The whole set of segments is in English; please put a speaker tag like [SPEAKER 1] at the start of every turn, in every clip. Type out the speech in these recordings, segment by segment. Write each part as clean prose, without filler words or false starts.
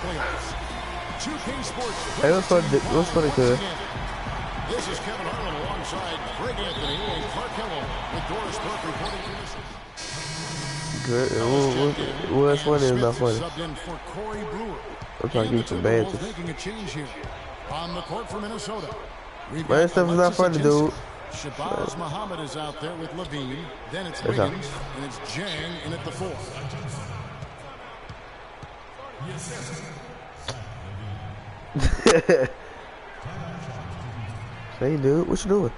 [SPEAKER 1] playoffs. 2K Sports.
[SPEAKER 2] Hey, what's funny, cuz?
[SPEAKER 1] This is Kevin Harlan alongside Greg Anthony and Clark Kellogg with Doris Burke reporting for this.
[SPEAKER 2] Good. What's funny is not funny.
[SPEAKER 1] Subbed in for Corey Brewer.
[SPEAKER 2] I'm trying to keep some bad.
[SPEAKER 1] Making a change here on the court for Minnesota.
[SPEAKER 2] Man, stuff is not funny, dude.
[SPEAKER 1] Shabazz Muhammad is out there with Levine. Then it's Wiggins, and it's Jang in at the 4.
[SPEAKER 2] Hey, dude, what you doing?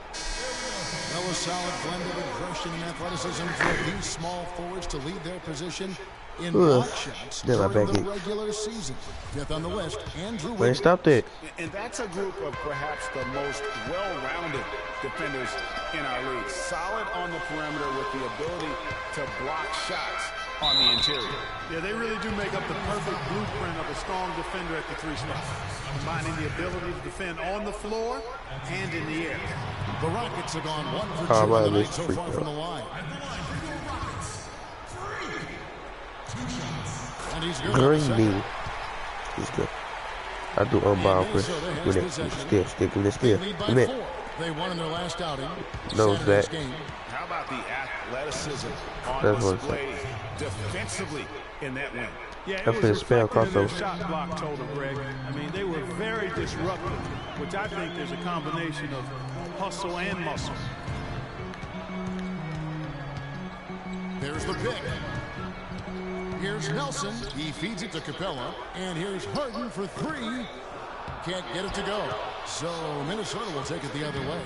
[SPEAKER 1] Well, a solid blend of aggression and athleticism for these small forwards to lead their position in block shots during the regular season. 5th on the list, Andrew Wiggins.
[SPEAKER 2] Man, stop that.
[SPEAKER 3] And that's a group of perhaps the most well-rounded defenders in our league. Solid on the perimeter with the ability to block shots on the interior.
[SPEAKER 4] Yeah, they really do make up the perfect blueprint of a strong defender at the 3 spot, combining the ability to defend on the floor and in the air.
[SPEAKER 1] The Rockets have gone 1 for 2 tonight so far from the line. And he's good.
[SPEAKER 2] Green bean. He's good. I do unbound Chris with it. Stick with it still. Commit.
[SPEAKER 1] They won in their last outing.
[SPEAKER 2] Knows that.
[SPEAKER 3] How about the athleticism on display defensively in that win?
[SPEAKER 4] Yeah, it was reflected in their shot block total, Greg. I mean, they were very disruptive, which I think is a combination of hustle and muscle.
[SPEAKER 1] There's the pick. Here's Nelson. He feeds it to Capella. And here's Harden for 3. Can't get it to go. So Minnesota will take it the other way.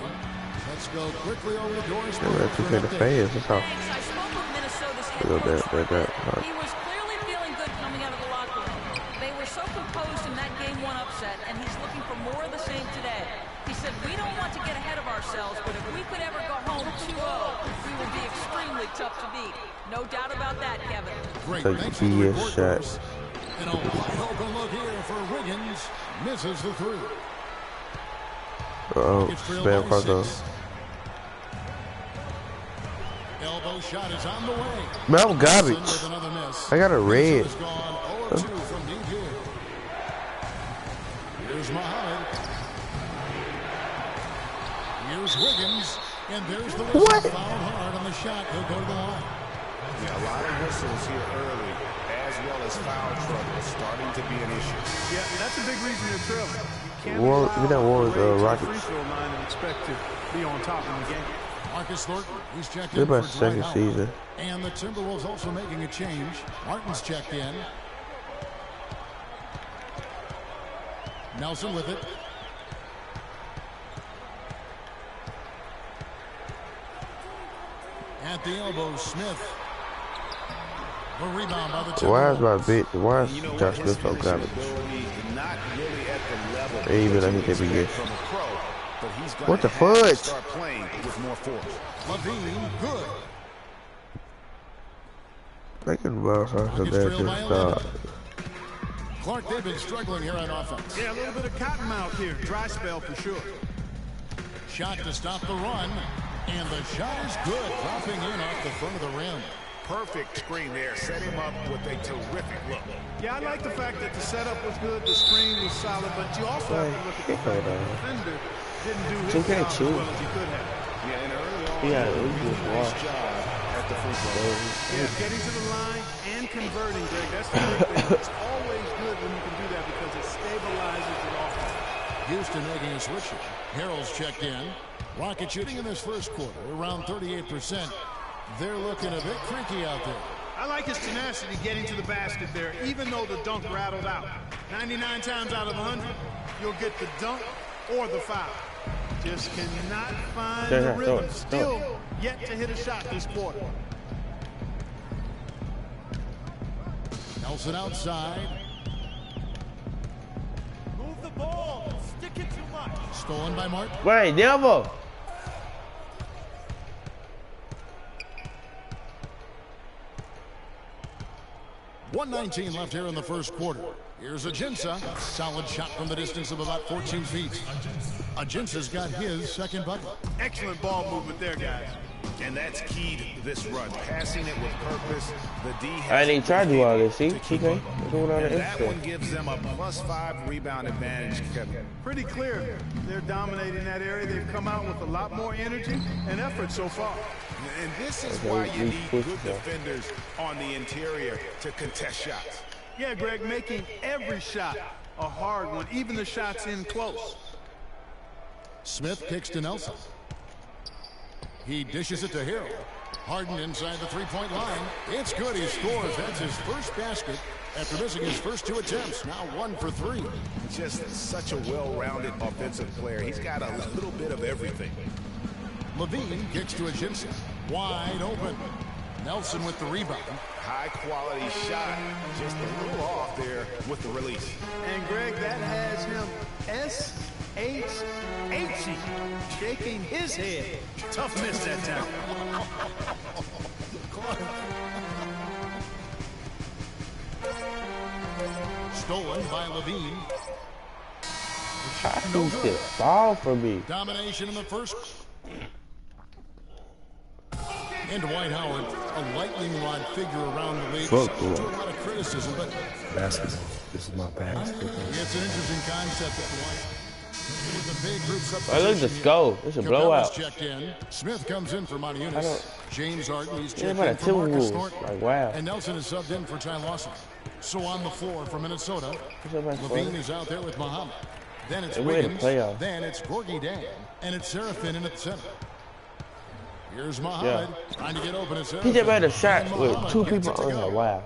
[SPEAKER 1] Let's go quickly over the doors.
[SPEAKER 2] That's okay to phase. That's how.
[SPEAKER 5] I spoke with Minnesota's head coach. He was clearly feeling good coming out of the locker room. They were so composed in that Game 1 upset, and he's looking for more of the same today. He said, we don't want to get ahead of ourselves, but if we could ever go home 2-0, we would be extremely tough to beat. No doubt about that, Kevin.
[SPEAKER 1] Great. Thanks for the report, Doris. And a wide open look here for Wiggins. Misses the 3.
[SPEAKER 2] Spam cross.
[SPEAKER 1] Elbow shot is on the way.
[SPEAKER 2] Man, I'm garbage. I got a red.
[SPEAKER 1] Here's Muhammad. Here's Wiggins. And there's the whistle. Fouled hard on the shot. He'll go to the line.
[SPEAKER 3] Yeah, a lot of whistles here early, as well as foul trouble starting to be an issue.
[SPEAKER 4] Yeah, that's a big reason you're trailing.
[SPEAKER 2] We don't want Rockets.
[SPEAKER 4] Free throw line and expect to be on top of the game.
[SPEAKER 1] Marcus Thornton, he's checked
[SPEAKER 2] in
[SPEAKER 1] for
[SPEAKER 2] second season.
[SPEAKER 1] And the Timberwolves also making a change. Martin's checked in. Nelson with it. At the elbow, Smith. A rebound by the Timberwolves.
[SPEAKER 2] Why is Josh Smith so garbage? Even I think they be good. What the fudge?
[SPEAKER 1] Levine, good.
[SPEAKER 2] Making balls are so bad to start.
[SPEAKER 1] Clark, they've been struggling here on offense.
[SPEAKER 4] Yeah, a little bit of cottonmouth here. Dry spell for sure.
[SPEAKER 1] Shot to stop the run. And the shot is good. Dropping in off the front of the rim.
[SPEAKER 3] Perfect screen there. Set him up with a terrific look.
[SPEAKER 4] Yeah, I like the fact that the setup was good, the screen was solid, but you also have to look at the fact that the defender didn't do his job as well as he could have.
[SPEAKER 3] Yeah, and early on, he did a nice job at the free throw.
[SPEAKER 4] Yeah, getting to the line and converting, Greg, that's the big thing. It's always good when you can do that because it stabilizes the offense.
[SPEAKER 1] Houston making a switch. Harrell's checked in. Rocket shooting in this first quarter, around 38%. They're looking a bit creaky out there.
[SPEAKER 4] I like his tenacity getting to the basket there, even though the dunk rattled out. 99 times out of 100, you'll get the dunk or the foul. Just cannot find the rhythm. Still yet to hit a shot this quarter.
[SPEAKER 1] Nelson outside.
[SPEAKER 4] Move the ball. Stick it too much.
[SPEAKER 1] Stolen by Martin.
[SPEAKER 2] Wait, devil.
[SPEAKER 1] 1:19 left here in the first quarter. Here's Ajinça. Solid shot from the distance of about 14 feet. Ajinça's got his second bucket.
[SPEAKER 4] Excellent ball movement there, guys.
[SPEAKER 3] And that's key to this run. Passing it with purpose. The D has
[SPEAKER 2] I didn't try to do all this. See, TK, doing all the
[SPEAKER 3] that one gives them a +5 rebound advantage, Kevin.
[SPEAKER 4] Pretty clear. They're dominating that area. They've come out with a lot more energy and effort so far.
[SPEAKER 3] And this is why you need good defenders on the interior to contest shots.
[SPEAKER 4] Yeah, Greg, making every shot a hard one, even the shots in close.
[SPEAKER 1] Smith kicks to Nelson. He dishes it to Hill. Harden inside the three-point line. It's good. He scores. That's his first basket after missing his first 2 attempts. Now 1 for 3.
[SPEAKER 3] Just such a well-rounded offensive player. He's got a little bit of everything.
[SPEAKER 1] Levine kicks to Ajinça. Wide open. Nelson with the rebound.
[SPEAKER 3] High-quality shot. Just a little off there with the release.
[SPEAKER 4] And, Greg, that has him S-H-H-E, shaking his head. Tough miss that time.
[SPEAKER 1] Stolen by Levine.
[SPEAKER 2] How do you get ball for me?
[SPEAKER 1] Domination in the first. And Dwight Howard, a lightning rod figure around the league.
[SPEAKER 2] Fuck,
[SPEAKER 1] To a lot of criticism, but
[SPEAKER 6] basketball. This is my bag.
[SPEAKER 1] it's an interesting concept at Dwight. With the big group
[SPEAKER 2] I look at the score. It's a blowout.
[SPEAKER 1] Checked in. Smith comes in for Montiunas. James Harden, he's checked
[SPEAKER 2] about
[SPEAKER 1] in
[SPEAKER 2] a
[SPEAKER 1] for Marcus
[SPEAKER 2] Timberwolves.
[SPEAKER 1] Thornton.
[SPEAKER 2] Like, wow.
[SPEAKER 1] And Nelson is subbed in for Ty Lawson. So on the floor for Minnesota, Levine is out there with Muhammad. Then it's Wiggins. Then it's Gorgie Dan. And it's Seraphin in at the center. Here's Muhammad trying to get open.
[SPEAKER 2] He just made a shot with 2 people on there. Wow.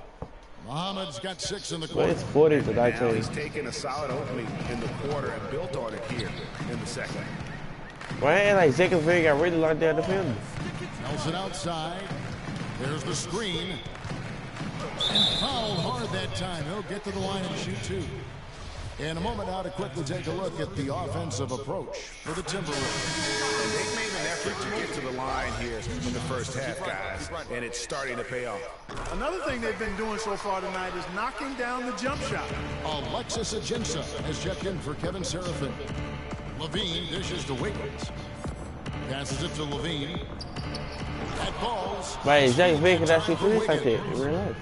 [SPEAKER 1] Muhammad's got 6 in the
[SPEAKER 2] But
[SPEAKER 1] quarter.
[SPEAKER 2] it's 40 to
[SPEAKER 3] Now
[SPEAKER 2] 19.
[SPEAKER 3] he's taken a solid opening in the quarter and built on it here in the second.
[SPEAKER 2] Why ain't like Stacvks got really locked down the field?
[SPEAKER 1] Nelson outside. There's the screen. And fouled hard that time. He'll get to the line and shoot 2. In a moment now to quickly take a look at the offensive approach for the Timberwolves.
[SPEAKER 3] And they've made an effort to get to the line here in the first half, guys, and it's starting to pay off.
[SPEAKER 4] Another thing they've been doing so far tonight is knocking down the jump shot.
[SPEAKER 1] Alexis Ajinça has checked in for Kevin Seraphin. Levine dishes to Wiggins. Passes it to Levine. That ball's.
[SPEAKER 2] Right, Stacvks can actually finish like that in real life.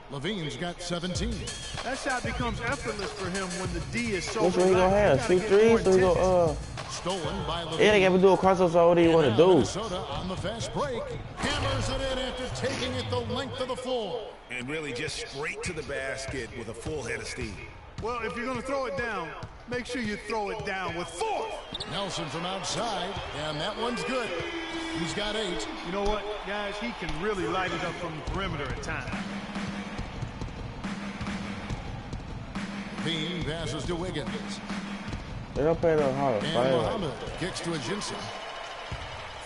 [SPEAKER 1] Levine's got 17.
[SPEAKER 4] That shot becomes effortless for him when the D is so
[SPEAKER 2] Which one he gonna have? 3 threes? So he go,
[SPEAKER 1] Stolen by Levine.
[SPEAKER 2] yeah, they got to do a crossover, so what do you want to do?
[SPEAKER 1] Minnesota on the fast break. Hammers it in after taking it the length of the floor.
[SPEAKER 3] And really just straight to the basket with a full head of steam.
[SPEAKER 4] Well, if you're going to throw it down, make sure you throw it down with force.
[SPEAKER 1] Nelson from outside, and that one's good. He's got 8.
[SPEAKER 4] You know what, guys? He can really light it up from the perimeter at times.
[SPEAKER 1] Bean passes to Wiggins.
[SPEAKER 2] They don't play no hard.
[SPEAKER 1] And
[SPEAKER 2] Fire.
[SPEAKER 1] Muhammad kicks to Ajinça.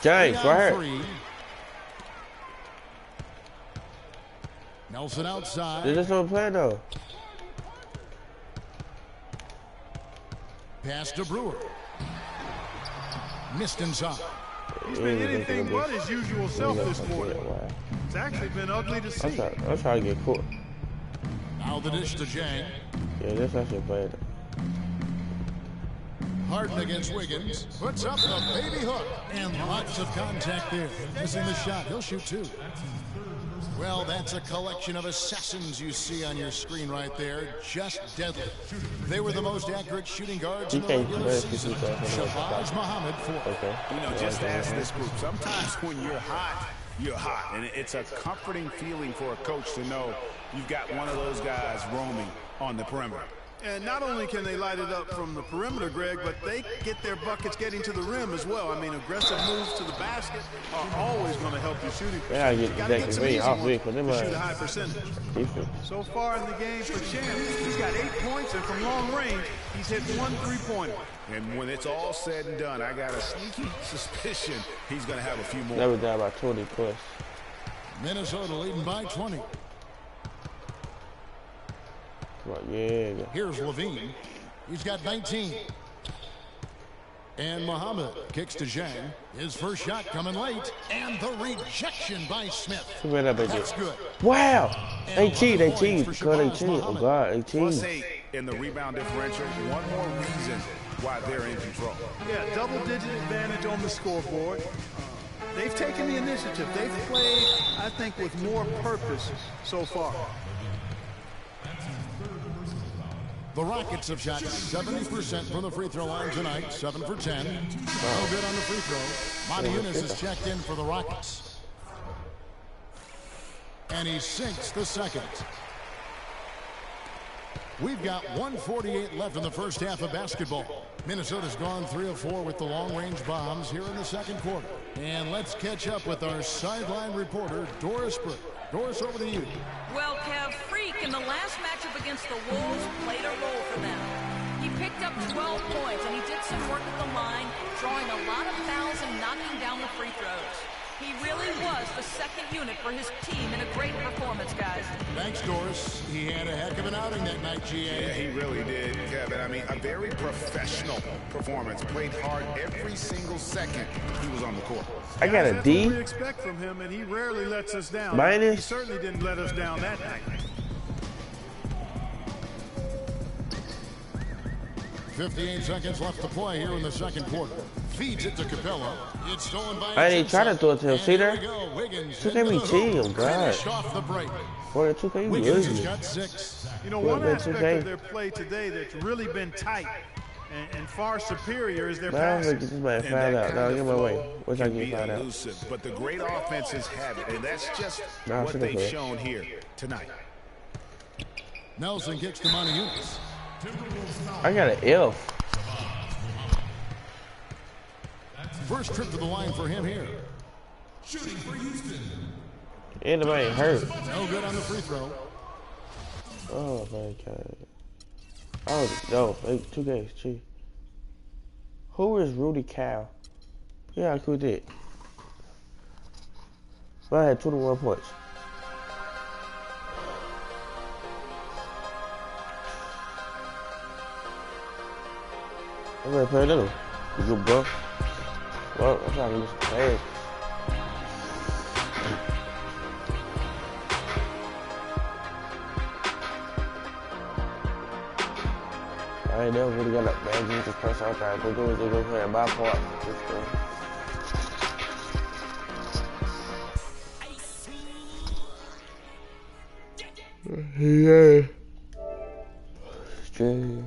[SPEAKER 2] James, right here.
[SPEAKER 1] 3. Nelson outside.
[SPEAKER 2] They just don't play though.
[SPEAKER 1] Pass to Brewer. Missed inside.
[SPEAKER 4] He's been anything but his usual self this quarter. It's actually been ugly to see.
[SPEAKER 2] I'm trying to get caught.
[SPEAKER 1] Now the dish to Jang.
[SPEAKER 2] Yeah, this I should play it.
[SPEAKER 1] Harden against Wiggins. Puts up the baby hook. And lots of contact there. Missing the shot. He'll shoot 2. Well, that's a collection of assassins you see on your screen right there. Just deadly. They were the most accurate shooting guards in the regular season. Shabazz Muhammad 4.
[SPEAKER 2] Okay.
[SPEAKER 3] You know, just ask this group. Sometimes when you're hot, you're hot. And it's a comforting feeling for a coach to know you've got one of those guys roaming on the perimeter.
[SPEAKER 4] And not only can they light it up from the perimeter, Greg, but they get their buckets getting to the rim as well. I mean, aggressive moves to the basket are always going to help your shooting.
[SPEAKER 2] Yeah, I get
[SPEAKER 4] Gotta get some easy
[SPEAKER 2] off
[SPEAKER 4] ones
[SPEAKER 2] week for them.
[SPEAKER 4] to shoot a high percentage. So far in the game for Chan, he's got 8 points, and from long range, he's hit 1 3-pointer.
[SPEAKER 3] And when it's all said and done, I got a sneaky suspicion he's going to have a few more.
[SPEAKER 2] Never down by 20 plus.
[SPEAKER 1] Minnesota leading by 20.
[SPEAKER 2] Yeah.
[SPEAKER 1] Here's Levine. He's got 19. And Muhammad kicks to Zhang. His first shot coming late. And the rejection by Smith.
[SPEAKER 2] That's
[SPEAKER 1] good.
[SPEAKER 2] Wow. They cheat. Because they cheat. Oh, God, they
[SPEAKER 3] Plus
[SPEAKER 2] cheat.
[SPEAKER 3] 8 in the rebound differential. One more reason why they're in control.
[SPEAKER 4] Yeah, double-digit advantage on the scoreboard. They've taken the initiative. They've played, I think, with more purpose so far.
[SPEAKER 1] The Rockets have shot 70% from the free throw line tonight, 7 for 10. No good on the free throw. Monty Eunice is checked in for the Rockets. And he sinks the second. We've got 1:48 left in the first half of basketball. Minnesota's gone 3 of 4 with the long-range bombs here in the second quarter. And let's catch up with our sideline reporter, Doris Burke. Doris, over to you.
[SPEAKER 5] Well, Kev, Freak in the last matchup against the Wolves played a role for them. He picked up 12 points, and he did some work at the line, drawing a lot of fouls and knocking down the free throws. He really was the second unit for his team in a great performance, guys.
[SPEAKER 1] Thanks, Doris. He had a heck of an outing that night, GA.
[SPEAKER 3] Yeah, he really did, Kevin. I mean, a very professional performance. Played hard every single second he was on the court.
[SPEAKER 2] I got a
[SPEAKER 4] That's
[SPEAKER 2] D.
[SPEAKER 4] what we expect from him, and he rarely lets us down.
[SPEAKER 2] Minus.
[SPEAKER 4] He certainly didn't let us down that night.
[SPEAKER 1] 58 seconds left to play here in the second quarter. Feeds it to Capella. It's stolen by.
[SPEAKER 2] I didn't try to throw it to him. See there?
[SPEAKER 1] Wiggins
[SPEAKER 2] 2K be cheating, God.
[SPEAKER 1] finished off the break.
[SPEAKER 2] Boy, 2K, you
[SPEAKER 1] Wiggins has
[SPEAKER 2] losing.
[SPEAKER 1] got 6.
[SPEAKER 4] You know,
[SPEAKER 2] Well,
[SPEAKER 4] one
[SPEAKER 2] man,
[SPEAKER 4] aspect
[SPEAKER 2] 2K.
[SPEAKER 4] of their play today that's really been tight and far superior is their
[SPEAKER 2] Man, I'm gonna
[SPEAKER 4] passing.
[SPEAKER 2] get this man
[SPEAKER 3] And
[SPEAKER 2] fouled
[SPEAKER 3] that
[SPEAKER 2] out.
[SPEAKER 3] kind
[SPEAKER 2] No,
[SPEAKER 3] of
[SPEAKER 2] get my way.
[SPEAKER 3] flow
[SPEAKER 2] Wish I
[SPEAKER 3] can
[SPEAKER 2] could
[SPEAKER 3] be
[SPEAKER 2] get fouled out.
[SPEAKER 3] elusive, but the great offenses have it, and that's just
[SPEAKER 2] Nah,
[SPEAKER 3] what
[SPEAKER 2] should've
[SPEAKER 3] they've
[SPEAKER 2] played.
[SPEAKER 3] shown here tonight.
[SPEAKER 1] Nelson kicks to Monty Eunice.
[SPEAKER 2] I got an F.
[SPEAKER 1] First trip to the line for him here.
[SPEAKER 2] Anybody hurt.
[SPEAKER 1] No good on the free throw.
[SPEAKER 2] Oh, my God. Oh, no. 2K, gee. Who is Rudy Cal? Yeah, I could it. But I had 21 points. I'm gonna play a little. You good, bro? Well, I'm trying to use some pads. I ain't never really got enough bad Jesus press out there. They go play my part. Yeah. Straight.